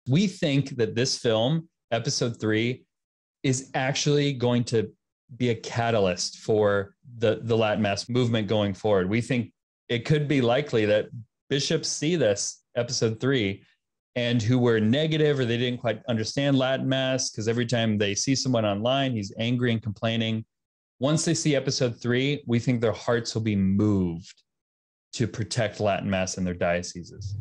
We think that this film, episode 3, is actually going to be a catalyst for the Latin Mass movement going forward. We think it could be likely that bishops see this episode 3 and who were negative or they didn't quite understand Latin Mass, because every time they see someone online, he's angry and complaining. Once they see episode 3, we think their hearts will be moved to protect Latin Mass in their dioceses.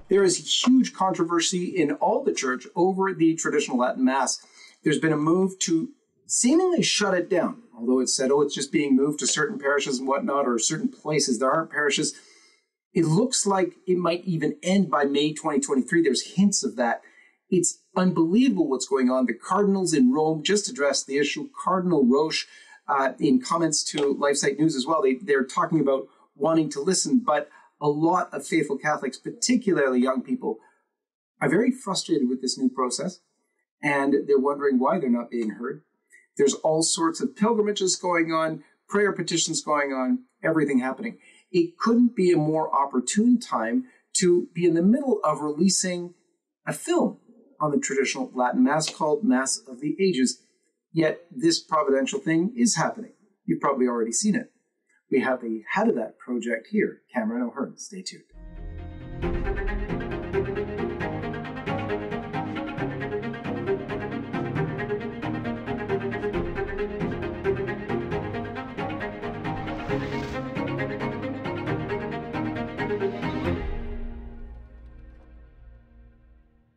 There is huge controversy in all the church over the traditional Latin Mass. There's been a move to seemingly shut it down, although it's said, it's just being moved to certain parishes and whatnot, or certain places. There aren't parishes. It looks like it might even end by May 2023. There's hints of that. It's unbelievable what's going on. The cardinals in Rome just addressed the issue. Cardinal Roche, in comments to LifeSite News as well, they're talking about wanting to listen, but a lot of faithful Catholics, particularly young people, are very frustrated with this new process, and they're wondering why they're not being heard. There's all sorts of pilgrimages going on, prayer petitions going on, everything happening. It couldn't be a more opportune time to be in the middle of releasing a film on the traditional Latin Mass called Mass of the Ages. Yet this providential thing is happening. You've probably already seen it. We have the head of that project here, Cameron O'Hearn. Stay tuned.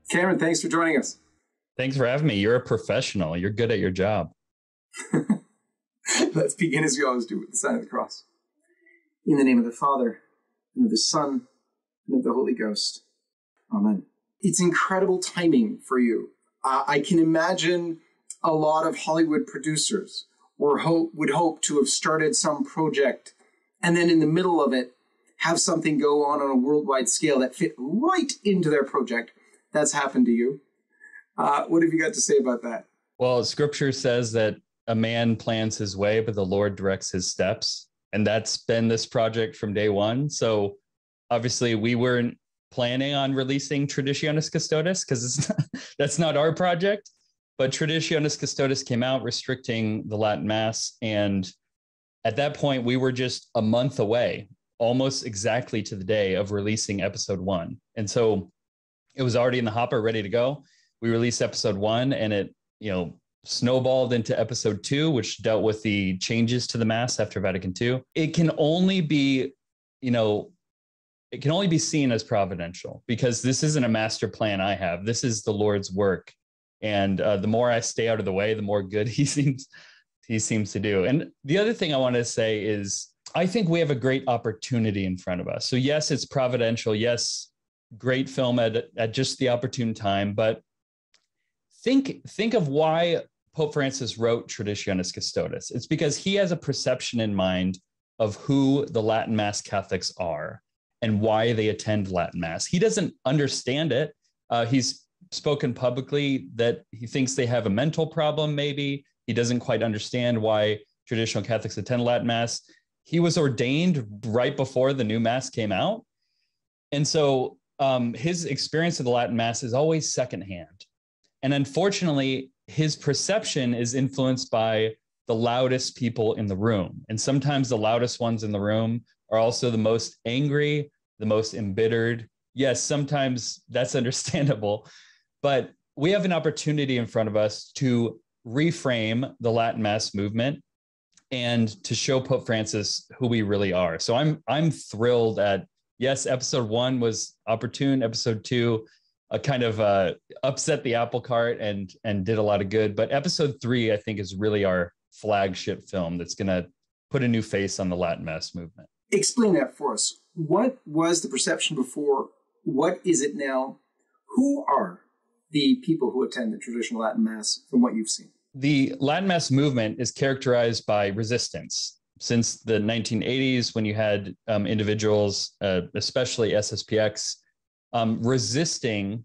Cameron, thanks for joining us. Thanks for having me. You're a professional. You're good at your job. Let's begin as we always do with the sign of the cross. In the name of the Father, and of the Son, and of the Holy Ghost. Amen. It's incredible timing for you. I can imagine a lot of Hollywood producers would hope to have started some project and then in the middle of it have something go on a worldwide scale that fit right into their project. That's happened to you. What have you got to say about that? Well, scripture says that a man plans his way, but the Lord directs his steps. And that's been this project from day one. So obviously we weren't planning on releasing Traditionis Custodes because that's not our project. But Traditionis Custodes came out restricting the Latin Mass. And at that point, we were just a month away, almost exactly to the day of releasing episode 1. And so it was already in the hopper, ready to go. We released episode 1 and it, snowballed into episode 2, which dealt with the changes to the Mass after Vatican II. It can only be, seen as providential because this isn't a master plan I have. This is the Lord's work. And the more I stay out of the way, the more good he seems to do. And the other thing I want to say is I think we have a great opportunity in front of us. So yes, it's providential. Yes, great film at just the opportune time. But think of why Pope Francis wrote Traditionis Custodes. It's because he has a perception in mind of who the Latin Mass Catholics are and why they attend Latin Mass. He doesn't understand it. He's spoken publicly that he thinks they have a mental problem, maybe. He doesn't quite understand why traditional Catholics attend Latin Mass. He was ordained right before the new Mass came out. And so his experience of the Latin Mass is always secondhand. And unfortunately, his perception is influenced by the loudest people in the room. And sometimes the loudest ones in the room are also the most angry, the most embittered. Yes, sometimes that's understandable, but we have an opportunity in front of us to reframe the Latin Mass movement and to show Pope Francis who we really are. So I'm thrilled at, yes, episode 1 was opportune. Episode 2 kind of upset the apple cart and did a lot of good. But episode 3, I think, is really our flagship film that's going to put a new face on the Latin Mass movement. Explain that for us. What was the perception before? What is it now? Who are the people who attend the traditional Latin Mass from what you've seen? The Latin Mass movement is characterized by resistance. Since the 1980s, when you had individuals, especially SSPX, resisting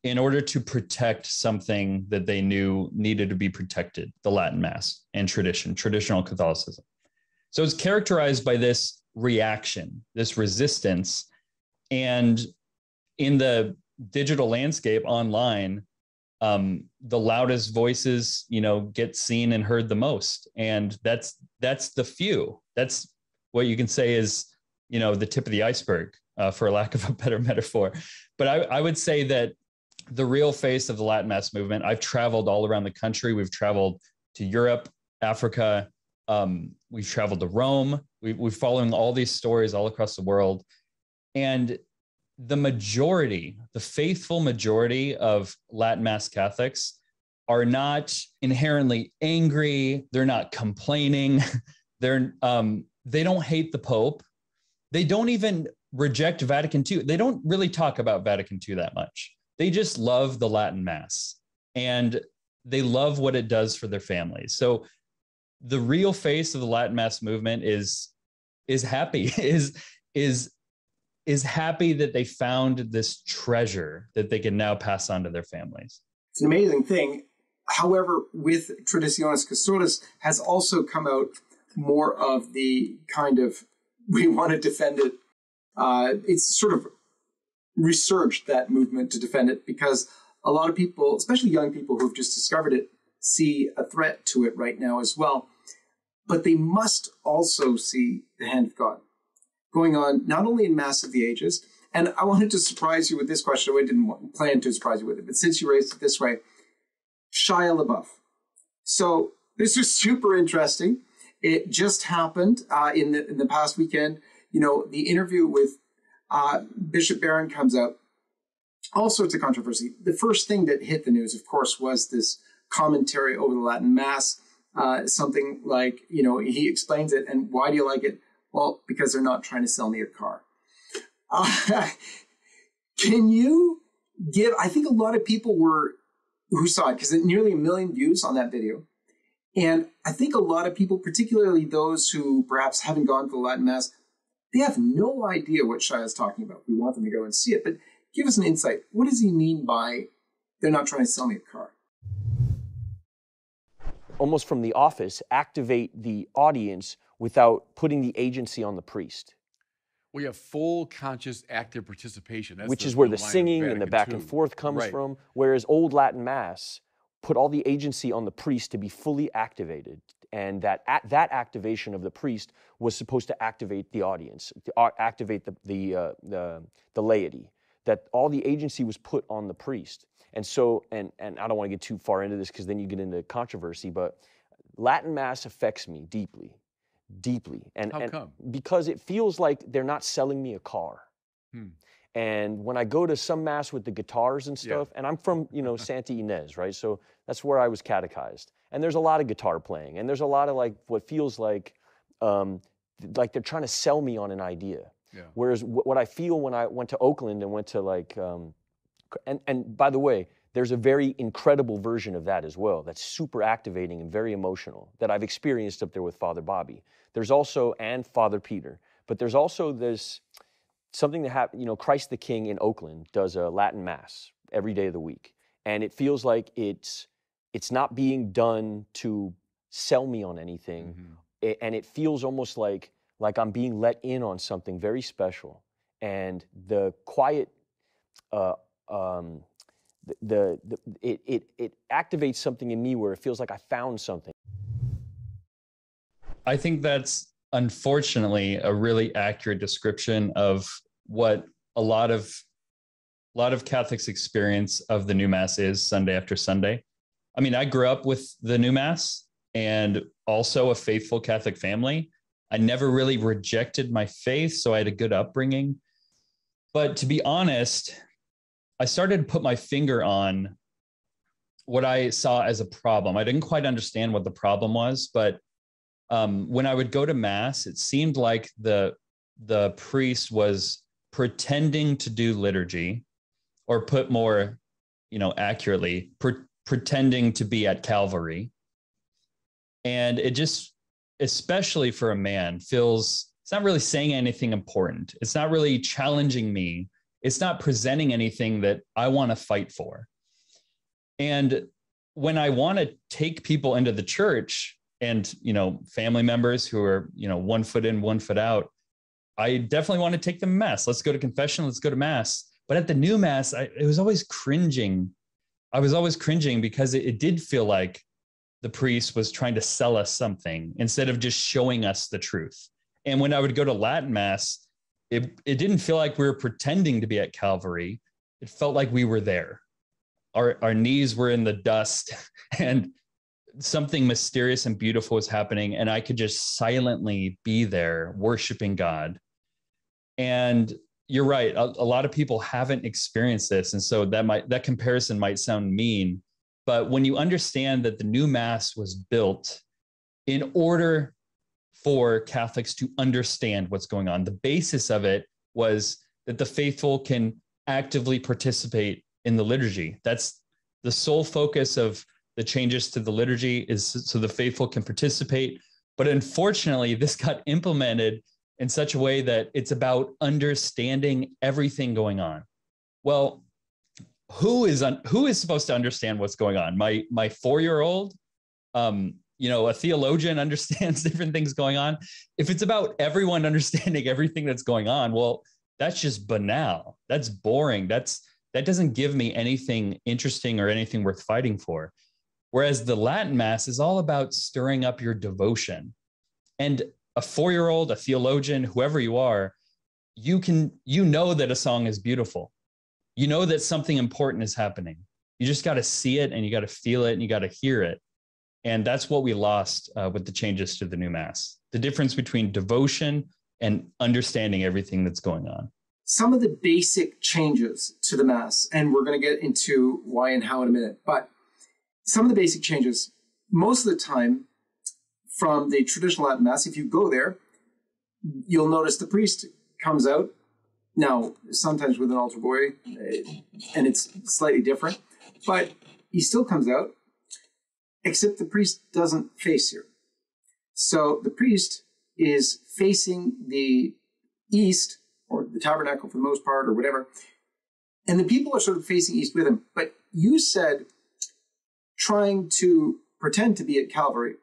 in order to protect something that they knew needed to be protected, the Latin Mass and traditional Catholicism. So it's characterized by this reaction, this resistance. And in the digital landscape online, the loudest voices, get seen and heard the most. And that's the few. That's what you can say is, the tip of the iceberg, for lack of a better metaphor. But I would say that the real face of the Latin Mass movement, I've traveled all around the country. We've traveled to Europe, Africa. We've traveled to Rome. We're following all these stories all across the world. And the faithful majority of Latin Mass Catholics are not inherently angry. They're not complaining. They don't hate the Pope. They don't even reject Vatican II. They don't really talk about Vatican II that much. They just love the Latin Mass, and they love what it does for their families. So the real face of the Latin Mass movement is happy, is happy that they found this treasure that they can now pass on to their families. It's an amazing thing. However, with Traditionis Custodes has also come out more of the kind of, we want to defend it. It's sort of resurged that movement to defend it, because a lot of people, especially young people who have just discovered it, see a threat to it right now as well. But they must also see the hand of God going on, not only in Mass of the Ages. And I wanted to surprise you with this question. I didn't plan to surprise you with it, but since you raised it this way, Shia LeBeouf. So this was super interesting. It just happened in the past weekend. The interview with Bishop Barron comes out. All sorts of controversy. The first thing that hit the news, of course, was this commentary over the Latin Mass. Something like, he explains it. And why do you like it? Well, because they're not trying to sell me a car. Can you give, I think a lot of people who saw it, because nearly 1 million views on that video. And I think a lot of people, particularly those who perhaps haven't gone to the Latin Mass, they have no idea what Shia is talking about. We want them to go and see it. But give us an insight. What does he mean by they're not trying to sell me a car? Almost from the office, activate the audience without putting the agency on the priest. We have full, conscious, active participation. That's which is where the singing and the back and forth comes from. Whereas old Latin Mass put all the agency on the priest to be fully activated. And that activation of the priest was supposed to activate the audience, to activate the laity. That all the agency was put on the priest. And so, and I don't want to get too far into this because then you get into controversy, but Latin Mass affects me deeply. And, How come? Because it feels like they're not selling me a car. And when I go to some Mass with the guitars and stuff, and I'm from, Santa Ynez, right? So that's where I was catechized. And there's a lot of guitar playing. And there's a lot of what feels like they're trying to sell me on an idea. Yeah. Whereas what I feel when I went to Oakland and went to and by the way, there's a very incredible version of that as well. That's super activating and very emotional that I've experienced up there with Father Bobby. There's also, and Father Peter, but there's also this something that happened, Christ the King in Oakland does a Latin Mass every day of the week. And it feels like it's not being done to sell me on anything. And it feels almost like I'm being let in on something very special. And the quiet, it activates something in me where it feels like I found something. I think that's unfortunately a really accurate description of what a lot of Catholics' experience of the new Mass is Sunday after Sunday. I mean, I grew up with the new Mass and also a faithful Catholic family. I never really rejected my faith, so I had a good upbringing. But to be honest, I started to put my finger on what I saw as a problem. I didn't quite understand what the problem was, but when I would go to Mass, it seemed like the priest was pretending to do liturgy, or put more, accurately, pretending to be at Calvary. And it just, especially for a man, feels, it's not really saying anything important. It's not really challenging me. It's not presenting anything that I want to fight for. And when I want to take people into the church and, family members who are, 1 foot in, 1 foot out, I definitely want to take them to Mass. Let's go to confession. Let's go to Mass. But at the new mass, it was always cringing. I was always cringing because it did feel like the priest was trying to sell us something instead of just showing us the truth. And when I would go to Latin mass, it didn't feel like we were pretending to be at Calvary. It felt like we were there. Our knees were in the dust and something mysterious and beautiful was happening. And I could just silently be there worshiping God. And you're right. A lot of people haven't experienced this. And so that comparison might sound mean, but when you understand that the new mass was built in order for Catholics to understand what's going on, the basis of it was that the faithful can actively participate in the liturgy. That's the sole focus of the changes to the liturgy, is so the faithful can participate. But unfortunately, this got implemented in such a way that it's about understanding everything going on. Well, who is supposed to understand what's going on? My 4-year-old, a theologian understands different things going on. If it's about everyone understanding everything that's going on, well, that's just banal. That's boring. That doesn't give me anything interesting or anything worth fighting for. Whereas the Latin Mass is all about stirring up your devotion. And a 4-year-old, a theologian, whoever you are, you know that a song is beautiful. You know that something important is happening. You just got to see it and you got to feel it and you got to hear it. And that's what we lost with the changes to the new Mass. The difference between devotion and understanding everything that's going on. Some of the basic changes to the Mass, and we're going to get into why and how in a minute, but some of the basic changes, most of the time from the traditional Latin Mass, if you go there, you'll notice the priest comes out. Now, sometimes with an altar boy, and it's slightly different, but he still comes out, except the priest doesn't face you. So the priest is facing the east, or the tabernacle for the most part, or whatever, and the people are sort of facing east with him. But you said trying to pretend to be at Calvary,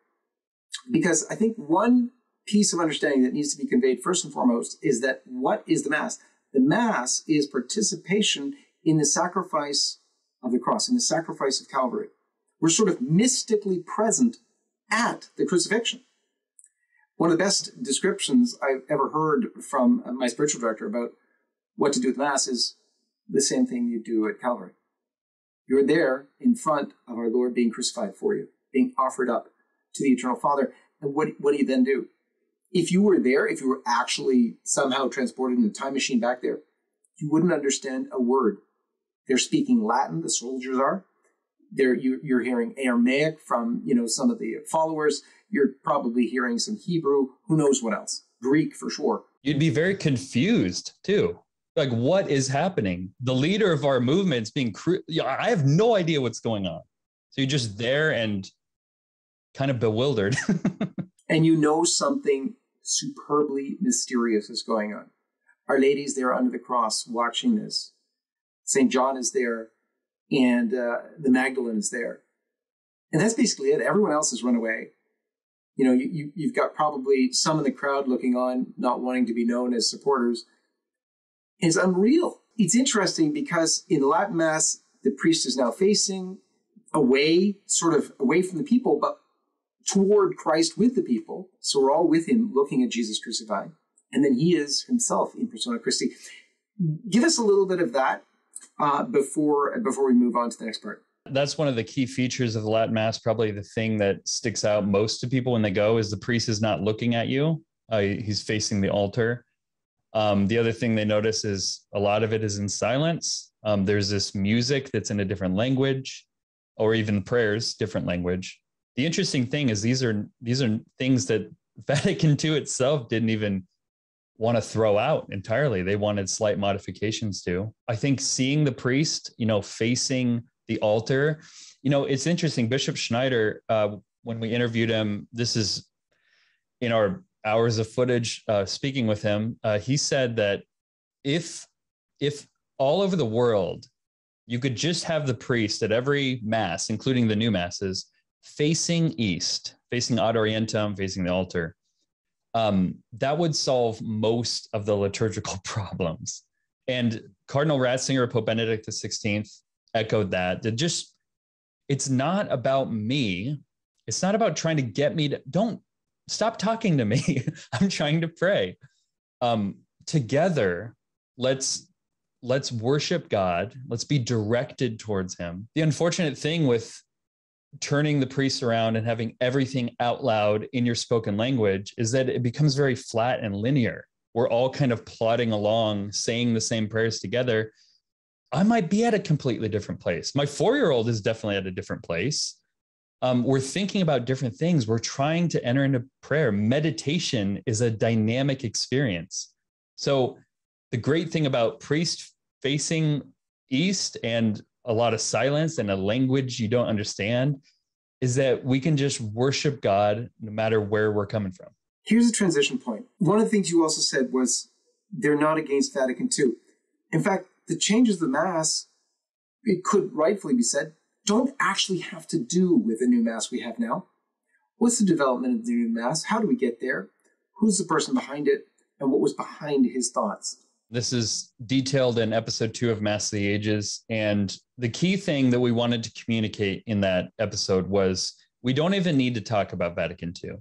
because I think one piece of understanding that needs to be conveyed first and foremost is that what is the Mass? The Mass is participation in the sacrifice of the cross, in the sacrifice of Calvary. We're sort of mystically present at the crucifixion. One of the best descriptions I've ever heard from my spiritual director about what to do with Mass is the same thing you do at Calvary. You're there in front of our Lord being crucified for you, being offered up to the eternal Father. And what do you then do? If you were there, if you were actually somehow transported in a time machine back there, you wouldn't understand a word. They're speaking Latin, the soldiers are. You're hearing Aramaic from some of the followers. You're probably hearing some Hebrew, who knows what else, Greek for sure. You'd be very confused too. Like, what is happening? The leader of our movement's being I have no idea what's going on. So you're just there and kind of bewildered. And something superbly mysterious is going on. Our Lady's there under the cross watching this. St. John is there, and the Magdalene is there. And that's basically it. Everyone else has run away. You've got probably some in the crowd looking on, not wanting to be known as supporters. It's unreal. It's interesting because in the Latin Mass, the priest is now facing away from the people, but toward Christ with the people. So we're all with him looking at Jesus crucified. And then he is himself in persona Christi. Give us a little bit of that before we move on to the next part. That's one of the key features of the Latin Mass. Probably the thing that sticks out most to people when they go is the priest is not looking at you. He's facing the altar. The other thing they notice is a lot of it is in silence. There's this music that's in a different language, or even prayers, different language. The interesting thing is these are things that Vatican II itself didn't even want to throw out entirely. They wanted slight modifications to. I think seeing the priest, facing the altar, it's interesting. Bishop Schneider, when we interviewed him, this is in our hours of footage speaking with him, he said that if all over the world you could just have the priest at every Mass, including the new Masses, facing east, facing ad orientem, facing the altar, that would solve most of the liturgical problems. And Cardinal Ratzinger, Pope Benedict XVI, echoed that. It's not about me. It's not about trying to get me to, don't stop talking to me. I'm trying to pray. Together, let's worship God. Let's be directed towards him. The unfortunate thing with turning the priests around and having everything out loud in your spoken language is that it becomes very flat and linear. We're all kind of plodding along, saying the same prayers together. I might be at a completely different place. My 4-year-old is definitely at a different place. We're thinking about different things. We're trying to enter into prayer. Meditation is a dynamic experience. So the great thing about priest facing east and a lot of silence and a language you don't understand is that we can just worship God no matter where we're coming from. Here's a transition point. One of the things you also said was they're not against Vatican II. In fact, the changes of the Mass, it could rightfully be said, don't actually have to do with the new Mass we have now. What's the development of the new Mass? How do we get there? Who's the person behind it? And what was behind his thoughts? This is detailed in episode 2 of Mass of the Ages. And the key thing that we wanted to communicate in that episode was we don't even need to talk about Vatican II.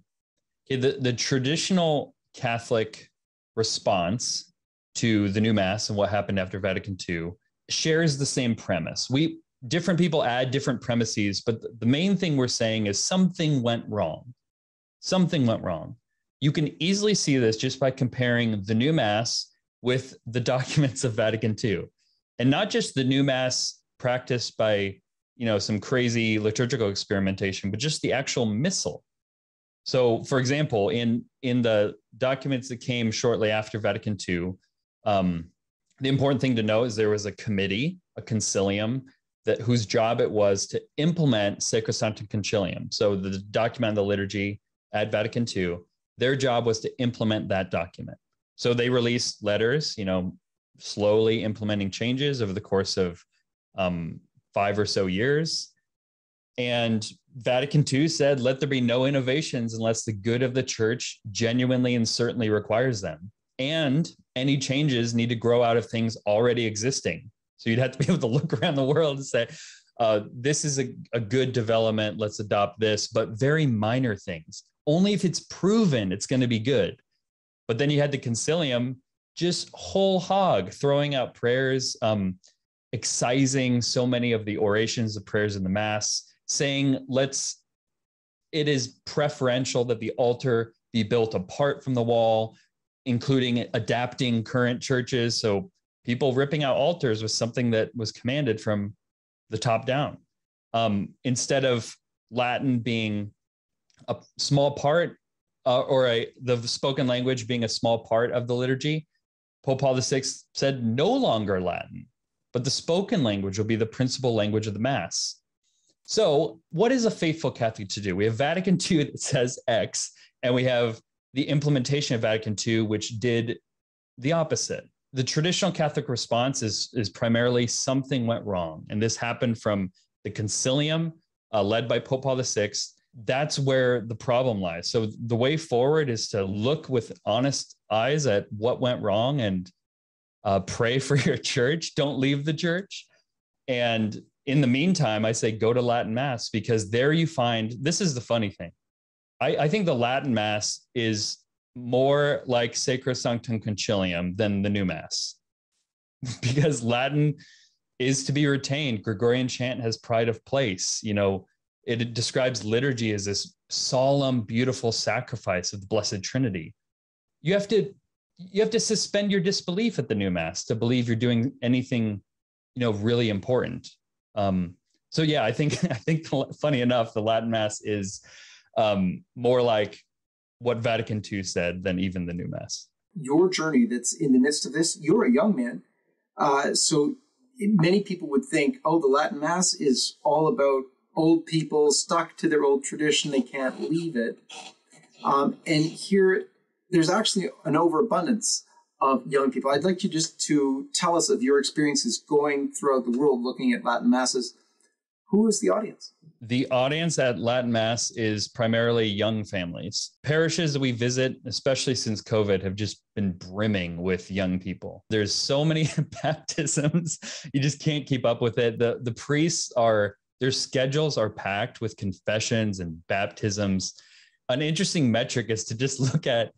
Okay, the traditional Catholic response to the new Mass and what happened after Vatican II shares the same premise. Different people add different premises, but the main thing we're saying is something went wrong. Something went wrong. You can easily see this just by comparing the new Mass with the documents of Vatican II, and not just the new Mass practiced by, some crazy liturgical experimentation, but just the actual missal. So, for example, in the documents that came shortly after Vatican II, the important thing to know is there was a committee, a concilium, whose job it was to implement Sacrosanctum Concilium. So the document of the liturgy at Vatican II, their job was to implement that document. So they released letters, slowly implementing changes over the course of 5 or so years. And Vatican II said, let there be no innovations unless the good of the church genuinely and certainly requires them. And any changes need to grow out of things already existing. So you'd have to be able to look around the world and say, this is a good development, let's adopt this, but very minor things. Only if it's proven it's going to be good. But then you had the concilium just whole hog throwing out prayers, excising so many of the orations of prayers in the Mass, saying it is preferential that the altar be built apart from the wall, including adapting current churches. So people ripping out altars was something that was commanded from the top down. Instead of Latin being a small part the spoken language being a small part of the liturgy, Pope Paul VI said no longer Latin, but the spoken language will be the principal language of the Mass. So what is a faithful Catholic to do? We have Vatican II that says X, and we have the implementation of Vatican II, which did the opposite. The traditional Catholic response is primarily something went wrong. And this happened from the concilium led by Pope Paul VI. That's where the problem lies. So the way forward is to look with honest eyes at what went wrong and pray for your church. Don't leave the church. And in the meantime, I say go to Latin Mass, because there you find, this is the funny thing. I think the Latin Mass is more like Sacrosanctum Concilium than the new Mass, because Latin is to be retained. Gregorian chant has pride of place. It describes liturgy as this solemn, beautiful sacrifice of the Blessed Trinity. You have to suspend your disbelief at the new Mass to believe you're doing anything, really important. So yeah, I think funny enough, the Latin Mass is more like what Vatican II said than even the new Mass. Your journey that's in the midst of this, you're a young man. So many people would think, the Latin Mass is all about old people stuck to their old tradition. They can't leave it. And here, there's actually an overabundance of young people. I'd like you just to tell us of your experiences going throughout the world looking at Latin Masses. Who is the audience? The audience at Latin Mass is primarily young families. Parishes that we visit, especially since COVID, have just been brimming with young people. There's so many baptisms, you just can't keep up with it. The priests their schedules are packed with confessions and baptisms. An interesting metric is to just look at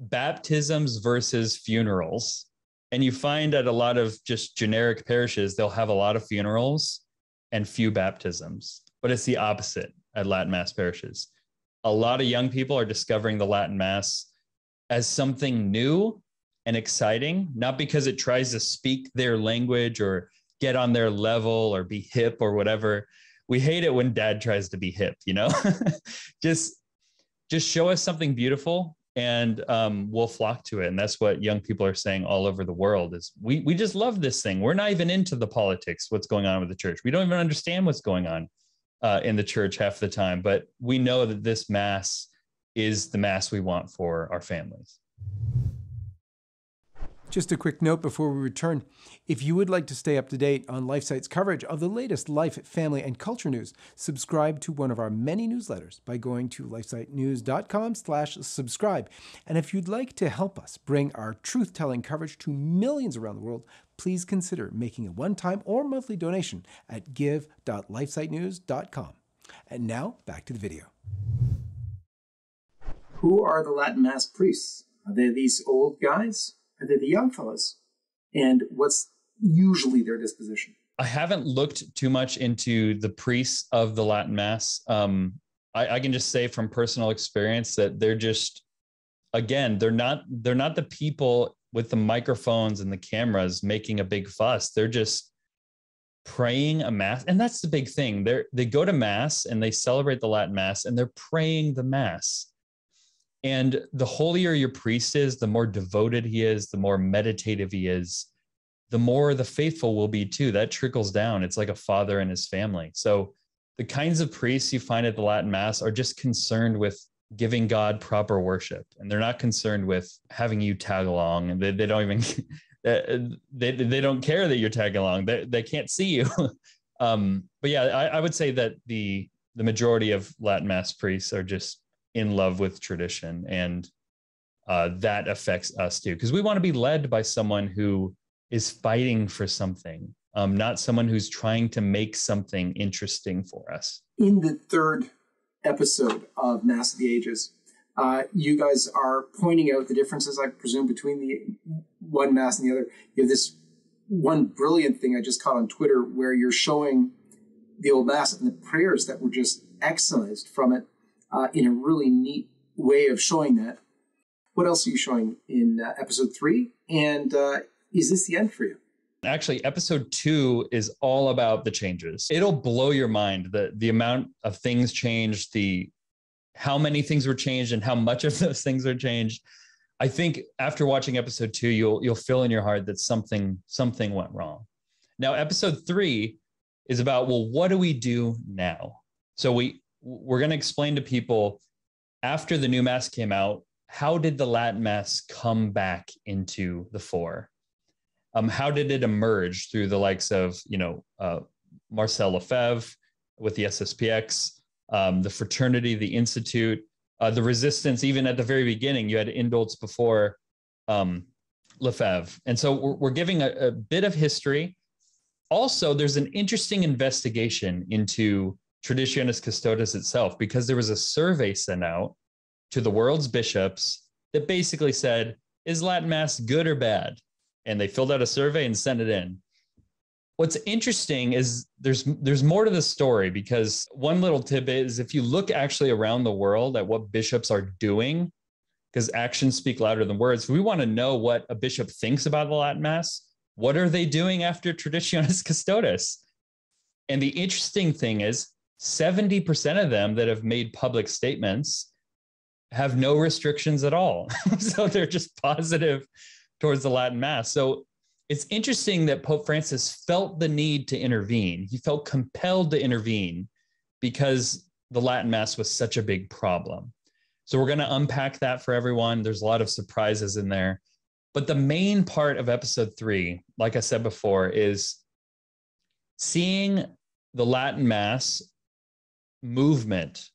baptisms versus funerals. And you find at a lot of just generic parishes, they'll have a lot of funerals and few baptisms. But it's the opposite at Latin Mass parishes. A lot of young people are discovering the Latin Mass as something new and exciting, not because it tries to speak their language or get on their level or be hip or whatever. We hate it when dad tries to be hip, just show us something beautiful and we'll flock to it. And that's what young people are saying all over the world is we just love this thing. We're not even into the politics, what's going on with the church. We don't even understand what's going on in the church half the time, but we know that this Mass is the Mass we want for our families. Just a quick note before we return. If you would like to stay up to date on LifeSite's coverage of the latest life, family, and culture news, subscribe to one of our many newsletters by going to lifesitenews.com/subscribe. And if you'd like to help us bring our truth-telling coverage to millions around the world, please consider making a one-time or monthly donation at give.lifesitenews.com. And now, back to the video. Who are the Latin Mass priests? Are they these old guys? Are they the young fellas? And what's usually their disposition? I haven't looked too much into the priests of the Latin Mass. I can just say from personal experience that they're just, again, they're not the people with the microphones and the cameras making a big fuss. They're just praying a Mass. And that's the big thing. They go to Mass and they celebrate the Latin Mass and they're praying the Mass. And the holier your priest is, the more devoted he is, the more meditative he is, the more the faithful will be too. That trickles down. It's like a father and his family. So the kinds of priests you find at the Latin Mass are just concerned with giving God proper worship. And they're not concerned with having you tag along. And they don't even, they don't care that you're tagging along. They can't see you. But yeah, I would say that the majority of Latin Mass priests are just in love with tradition, and that affects us too, because we want to be led by someone who is fighting for something, not someone who's trying to make something interesting for us. In the third episode of Mass of the Ages, you guys are pointing out the differences, I presume, between the one Mass and the other. You have this one brilliant thing I just caught on Twitter where you're showing the old Mass and the prayers that were just excised from it, in a really neat way of showing that. What else are you showing in episode 3? And is this the end for you? Actually, episode 2 is all about the changes. It'll blow your mind, the amount of things changed, how many things were changed and how much of those things are changed. I think after watching episode 2, you'll feel in your heart that something went wrong. Now, episode 3 is about, well, what do we do now? So we're going to explain to people, after the new Mass came out, how did the Latin Mass come back into the fore? How did it emerge through the likes of, Marcel Lefebvre with the SSPX, the Fraternity, the Institute, the Resistance. Even at the very beginning, you had indults before Lefebvre. And so we're giving a bit of history. Also, there's an interesting investigation into Traditionis Custodes itself, because there was a survey sent out to the world's bishops that basically said, is Latin Mass good or bad? And they filled out a survey and sent it in. What's interesting is there's more to the story, because one little tidbit is, if you look actually around the world at what bishops are doing, because actions speak louder than words, we want to know what a bishop thinks about the Latin Mass. What are they doing after Traditionis Custodes? And the interesting thing is, 70% of them that have made public statements have no restrictions at all. So they're just positive towards the Latin Mass. So it's interesting that Pope Francis felt the need to intervene. He felt compelled to intervene because the Latin Mass was such a big problem. So we're going to unpack that for everyone. There's a lot of surprises in there. But the main part of episode 3, like I said before, is seeing the Latin Mass movement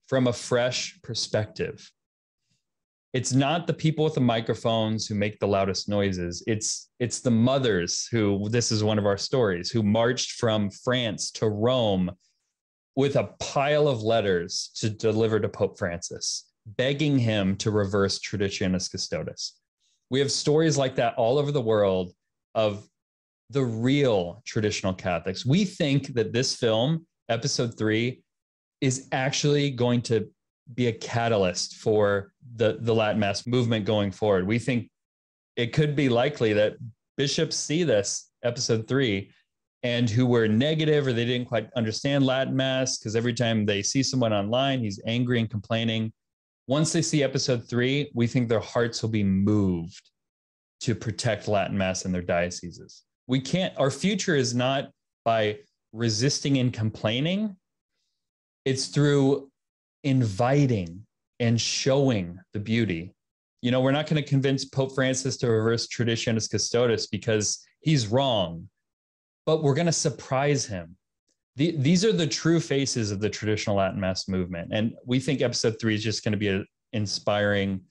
from a fresh perspective. It's not the people with the microphones who make the loudest noises. It's the mothers who, this is one of our stories, who marched from France to Rome with a pile of letters to deliver to Pope Francis, begging him to reverse Traditionis Custodes. We have stories like that all over the world of the real traditional Catholics. We think that this film, episode 3, is actually going to be a catalyst for the Latin Mass movement going forward. We think it could be likely that bishops see this, episode 3, and who were negative or they didn't quite understand Latin Mass, because every time they see someone online, he's angry and complaining. Once they see episode 3, we think their hearts will be moved to protect Latin Mass in their dioceses. Our future is not by resisting and complaining. It's through inviting and showing the beauty. We're not going to convince Pope Francis to reverse Traditionis Custodes because he's wrong, but we're going to surprise him. These are the true faces of the traditional Latin Mass movement. And we think episode 3 is just going to be an inspiring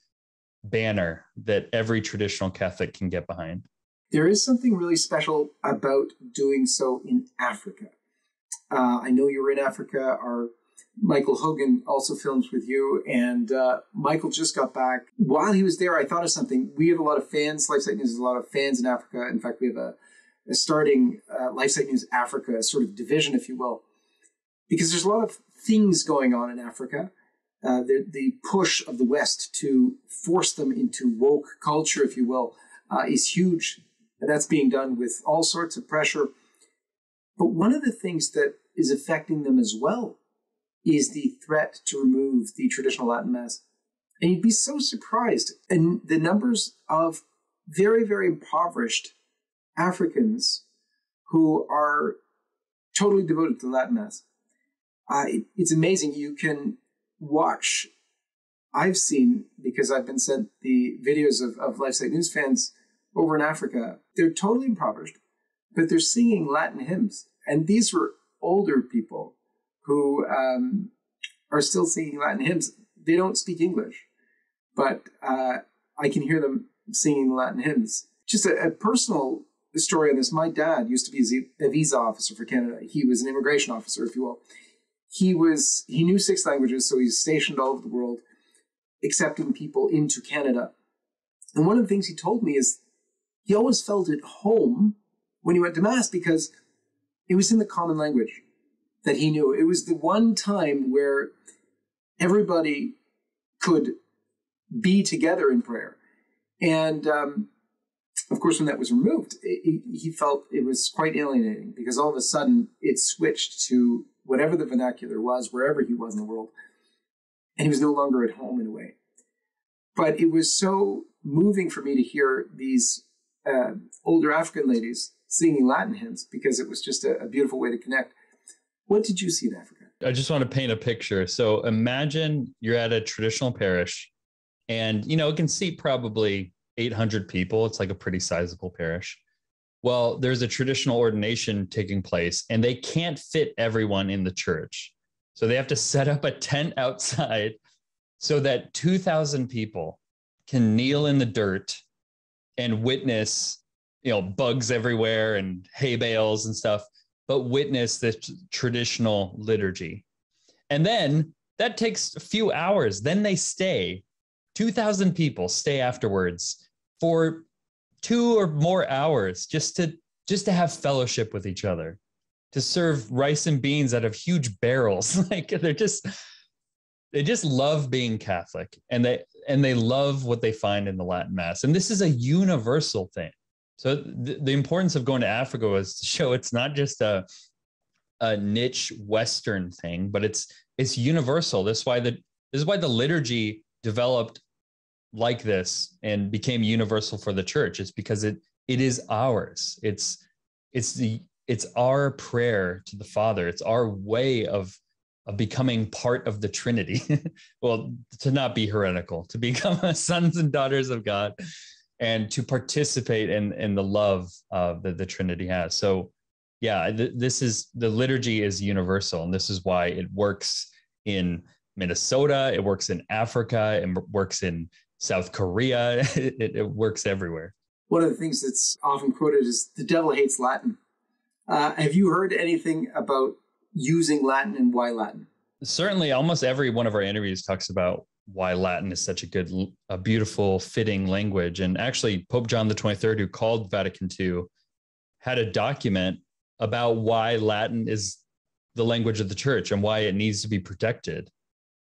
banner that every traditional Catholic can get behind. There is something really special about doing so in Africa. I know you were in Africa. Our Michael Hogan also films with you, and Michael just got back. While he was there, I thought of something. We have a lot of fans. LifeSite News has a lot of fans in Africa. In fact, we have a starting LifeSite News Africa, a sort of division, if you will, because there's a lot of things going on in Africa. The push of the West to force them into woke culture, if you will, is huge. And that's being done with all sorts of pressure. But one of the things that is affecting them as well is the threat to remove the traditional Latin Mass. And you'd be so surprised. And the numbers of very, very impoverished Africans who are totally devoted to Latin Mass. It's amazing. You can watch. I've seen, because I've been sent the videos of LifeSite News fans over in Africa. They're totally impoverished, but they're singing Latin hymns. And these were older people who are still singing Latin hymns. They don't speak English, but I can hear them singing Latin hymns. Just a personal story on this. My dad used to be a visa officer for Canada. He was an immigration officer, if you will. He knew 6 languages, so he's stationed all over the world, accepting people into Canada. And one of the things he told me is he always felt at home when he went to Mass because it was in the common language that he knew. It was the one time where everybody could be together in prayer. And of course, when that was removed, he felt it was quite alienating because all of a sudden it switched to whatever the vernacular was, wherever he was in the world. And he was no longer at home in a way. But it was so moving for me to hear these older African ladies singing Latin hymns because it was just a beautiful way to connect. What did you see in Africa? I just want to paint a picture. So imagine you're at a traditional parish and, it can seat probably 800 people. It's like a pretty sizable parish. Well, there's a traditional ordination taking place and they can't fit everyone in the church. So they have to set up a tent outside so that 2,000 people can kneel in the dirt and witness, bugs everywhere and hay bales and stuff, but witness the traditional liturgy. And then that takes a few hours. Then they stay. 2,000 people stay afterwards for 2 or more hours just to have fellowship with each other, to serve rice and beans out of huge barrels. Like they just love being Catholic, and they love what they find in the Latin Mass. And this is a universal thing. So the importance of going to Africa was to show it's not just a niche Western thing, but it's universal. This is why the liturgy developed like this and became universal for the church. It's because it is ours. It's our prayer to the Father. It's our way of becoming part of the Trinity. Well, to not be heretical, to become sons and daughters of God, and to participate in the love that the Trinity has. So Yeah, the liturgy is universal, and this is why it works in Minnesota, it works in Africa, it works in South Korea, it works everywhere. One of the things that's often quoted is the devil hates Latin. Have you heard anything about using Latin and why Latin? Certainly, almost every one of our interviews talks about why Latin is such a beautiful, fitting language. And actually, Pope John the 23rd, who called Vatican II, had a document about why Latin is the language of the church and why it needs to be protected.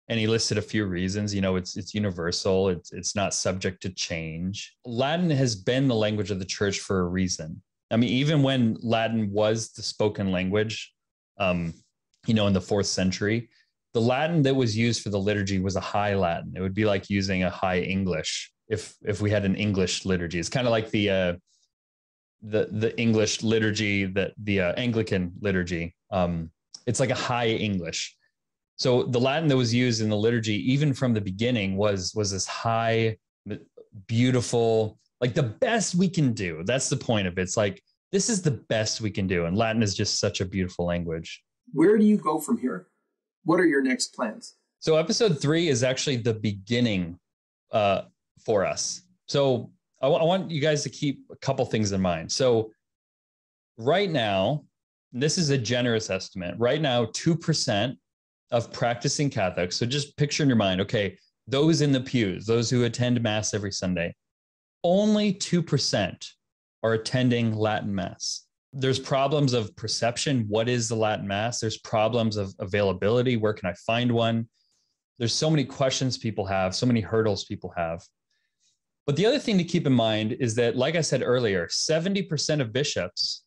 And he listed a few reasons. It's universal. It's not subject to change. Latin has been the language of the church for a reason. I mean, even when Latin was the spoken language, in the 4th century, the Latin that was used for the liturgy was a high Latin. It would be like using a high English if we had an English liturgy. It's kind of like the English liturgy, the Anglican liturgy. It's like a high English. So the Latin that was used in the liturgy, even from the beginning, was this high, beautiful, like the best we can do. That's the point of it. It's like, this is the best we can do. And Latin is just such a beautiful language. Where do you go from here? What are your next plans? So episode 3 is actually the beginning for us. So I want you guys to keep a couple things in mind. So right now, this is a generous estimate. Right now, 2% of practicing Catholics. So just picture in your mind, okay, those in the pews, those who attend Mass every Sunday, only 2% are attending Latin Mass. There's problems of perception. What is the Latin Mass? There's problems of availability. Where can I find one? There's so many questions people have, so many hurdles people have. But the other thing to keep in mind is that, like I said earlier, 70% of bishops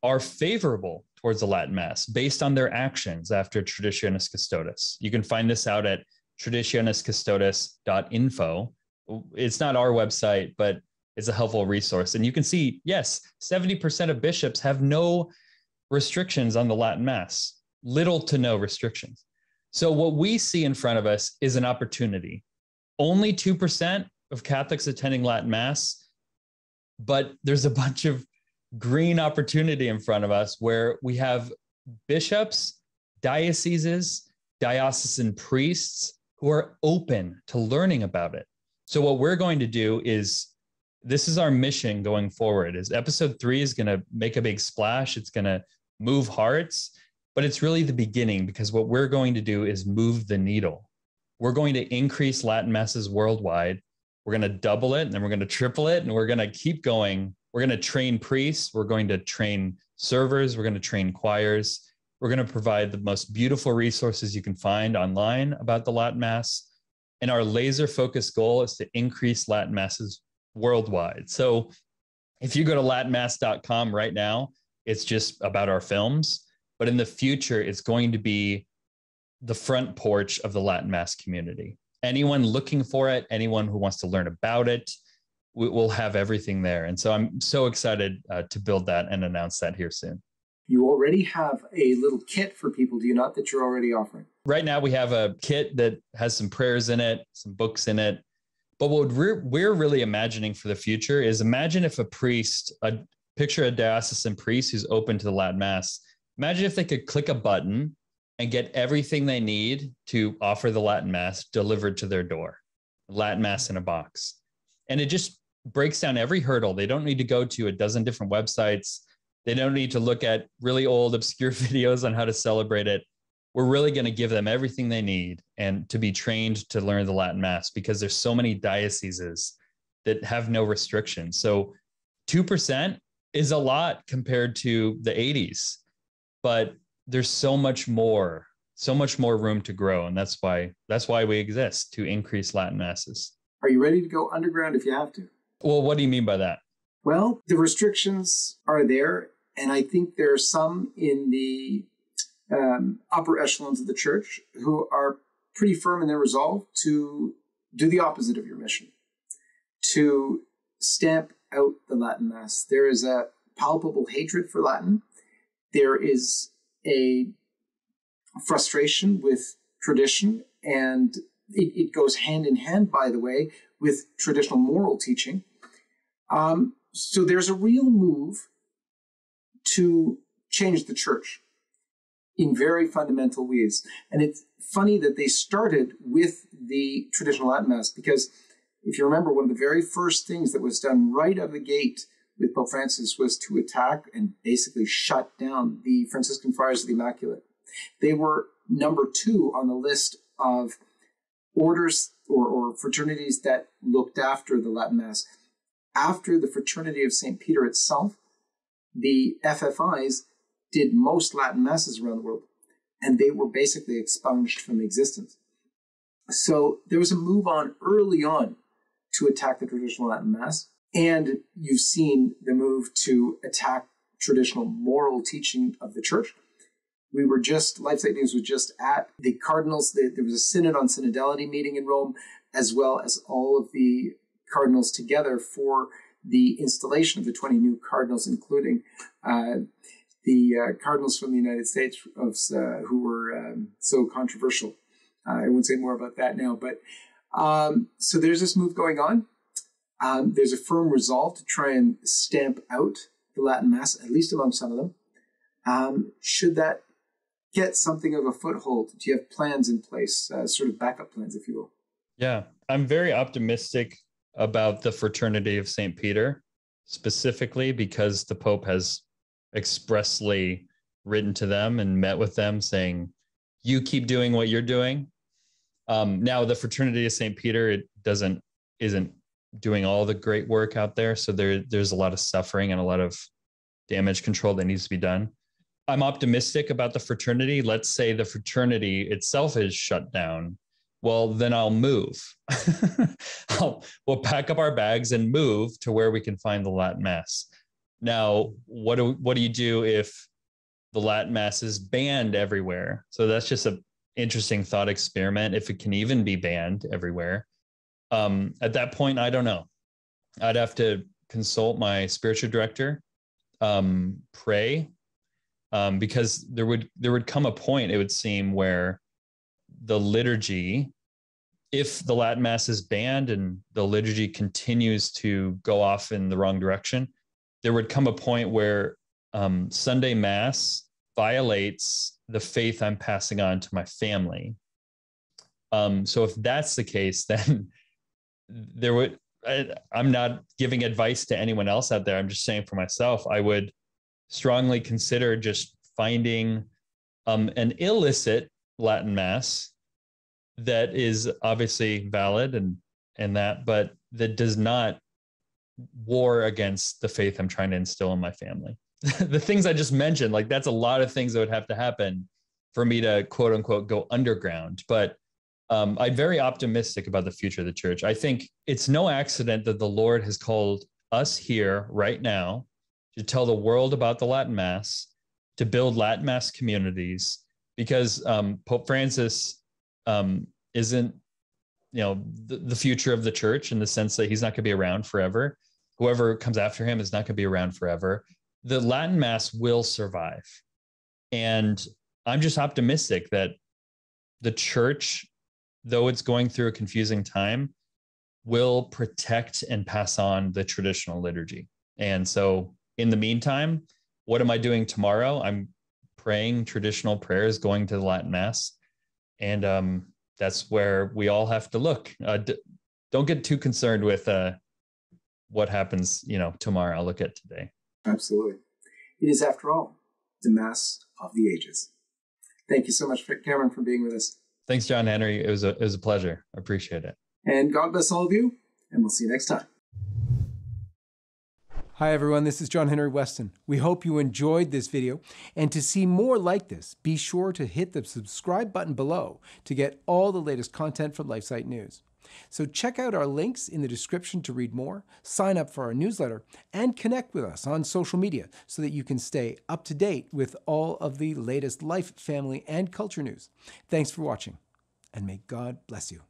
are favorable towards the Latin Mass based on their actions after Traditionis Custodes. You can find this out at traditioniscustodes.info. It's not our website, but it's a helpful resource. And you can see, yes, 70% of bishops have no restrictions on the Latin Mass, little to no restrictions. So what we see in front of us is an opportunity. Only 2% of Catholics attending Latin Mass, but there's a bunch of green opportunity in front of us where we have bishops, dioceses, diocesan priests who are open to learning about it. So what we're going to do is, this is our mission going forward, is episode 3 is going to make a big splash. It's going to move hearts, but it's really the beginning, because what we're going to do is move the needle. We're going to increase Latin Masses worldwide. We're going to double it, and then we're going to triple it, and we're going to keep going. We're going to train priests. We're going to train servers. We're going to train choirs. We're going to provide the most beautiful resources you can find online about the Latin Mass. And our laser focused goal is to increase Latin Masses worldwide. So if you go to latinmass.com right now, it's just about our films. But in the future, it's going to be the front porch of the Latin Mass community. Anyone looking for it, anyone who wants to learn about it, we'll have everything there. And so I'm so excited to build that and announce that here soon. You already have a little kit for people, do you not, that you're already offering? Right now, we have a kit that has some prayers in it, some books in it. But what we're really imagining for the future is, imagine if a priest, picture a diocesan priest who's open to the Latin Mass. Imagine if they could click a button and get everything they need to offer the Latin Mass delivered to their door. Latin Mass in a box. And it just breaks down every hurdle. They don't need to go to a dozen different websites. They don't need to look at really old, obscure videos on how to celebrate it. We're really going to give them everything they need and to be trained to learn the Latin Mass, because there's so many dioceses that have no restrictions. So 2% is a lot compared to the 80s, but there's so much more room to grow. And that's why we exist, to increase Latin Masses. Are you ready to go underground if you have to? Well, what do you mean by that? Well, the restrictions are there, and I think there are some in the upper echelons of the church who are pretty firm in their resolve to do the opposite of your mission, to stamp out the Latin Mass. There is a palpable hatred for Latin. There is a frustration with tradition, and it goes hand in hand, by the way, with traditional moral teaching. So there's a real move to changed the church in very fundamental ways. And it's funny that they started with the traditional Latin Mass, because if you remember, one of the very first things that was done right out of the gate with Pope Francis was to attack and basically shut down the Franciscan Friars of the Immaculate. They were number 2 on the list of orders or fraternities that looked after the Latin Mass. After the Fraternity of St. Peter itself, the FFIs did most Latin Masses around the world, and they were basically expunged from existence. So there was a move on early on to attack the traditional Latin Mass, and you've seen the move to attack traditional moral teaching of the church. We were just, LifeSite News was just at the cardinals. There was a synod on synodality meeting in Rome, as well as all of the cardinals together for the installation of the 20 new cardinals, including the cardinals from the United States who were so controversial. I won't say more about that now, but so there's this move going on. There's a firm resolve to try and stamp out the Latin Mass, at least among some of them. Should that get something of a foothold, do you have plans in place, sort of backup plans, if you will? Yeah, I'm very optimistic about the Fraternity of St. Peter, specifically because the Pope has expressly written to them and met with them saying, you keep doing what you're doing. Now, the Fraternity of St. Peter, isn't doing all the great work out there. So there's a lot of suffering and a lot of damage control that needs to be done. I'm optimistic about the fraternity. Let's say the fraternity itself is shut down. Well, then I'll move. We'll pack up our bags and move to where we can find the Latin Mass. Now, what do you do if the Latin Mass is banned everywhere? So that's just an interesting thought experiment, if it can even be banned everywhere. At that point, I don't know. I'd have to consult my spiritual director, pray, because there would come a point, it would seem, where the liturgy, if the Latin Mass is banned and the liturgy continues to go off in the wrong direction, there would come a point where Sunday Mass violates the faith I'm passing on to my family. So if that's the case, then I'm not giving advice to anyone else out there. I'm just saying for myself, I would strongly consider just finding an illicit Latin Mass that is obviously valid and that, but that does not war against the faith I'm trying to instill in my family. The things I just mentioned, like that's a lot of things that would have to happen for me to quote unquote go underground. But I'm very optimistic about the future of the church. I think it's no accident that the Lord has called us here right now to tell the world about the Latin Mass, to build Latin Mass communities, because Pope Francis isn't, the future of the church in the sense that he's not going to be around forever. Whoever comes after him is not going to be around forever. The Latin Mass will survive. And I'm just optimistic that the church, though it's going through a confusing time, will protect and pass on the traditional liturgy. And so in the meantime, what am I doing tomorrow? I'm praying traditional prayers, going to the Latin Mass. And that's where we all have to look. Don't get too concerned with what happens, tomorrow. I'll look at today. Absolutely. It is, after all, the Mass of the Ages. Thank you so much, Cameron, for being with us. Thanks, John Henry. It was a pleasure. I appreciate it. And God bless all of you, and we'll see you next time. Hi everyone, this is John Henry Westen. We hope you enjoyed this video, and to see more like this, be sure to hit the subscribe button below to get all the latest content from LifeSite News. So check out our links in the description to read more, sign up for our newsletter, and connect with us on social media so that you can stay up to date with all of the latest life, family, and culture news. Thanks for watching, and may God bless you.